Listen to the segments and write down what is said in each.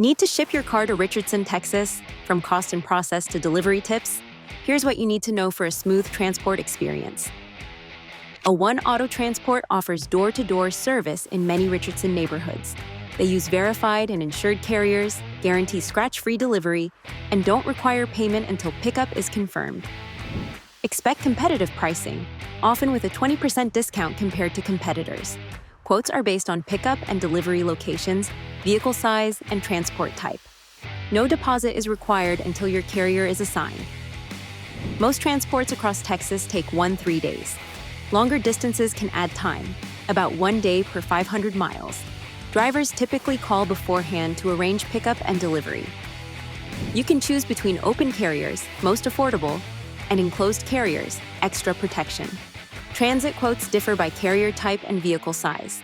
Need to ship your car to Richardson, Texas? From cost and process to delivery tips, here's what you need to know for a smooth transport experience. A One Auto Transport offers door-to-door service in many Richardson neighborhoods. They use verified and insured carriers, guarantee scratch-free delivery, and don't require payment until pickup is confirmed. Expect competitive pricing, often with a 20% discount compared to competitors. Quotes are based on pickup and delivery locations, vehicle size, and transport type. No deposit is required until your carrier is assigned. Most transports across Texas take 1-3 days. Longer distances can add time, about 1 day per 500 miles. Drivers typically call beforehand to arrange pickup and delivery. You can choose between open carriers, most affordable, and enclosed carriers, extra protection. Transit quotes differ by carrier type and vehicle size.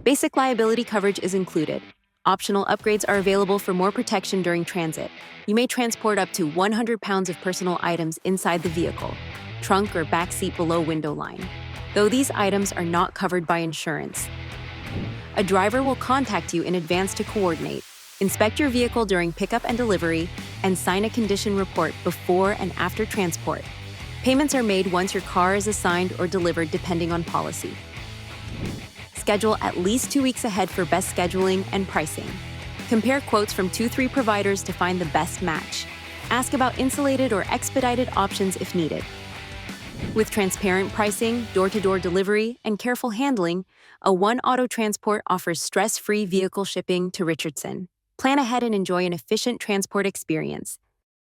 Basic liability coverage is included. Optional upgrades are available for more protection during transit. You may transport up to 100 pounds of personal items inside the vehicle, trunk or back seat below window line, though these items are not covered by insurance. A driver will contact you in advance to coordinate, inspect your vehicle during pickup and delivery, and sign a condition report before and after transport. Payments are made once your car is assigned or delivered depending on policy. Schedule at least 2 weeks ahead for best scheduling and pricing. Compare quotes from 2-3 providers to find the best match. Ask about insulated or expedited options if needed. With transparent pricing, door-to-door delivery, and careful handling, a One Auto Transport offers stress-free vehicle shipping to Richardson. Plan ahead and enjoy an efficient transport experience.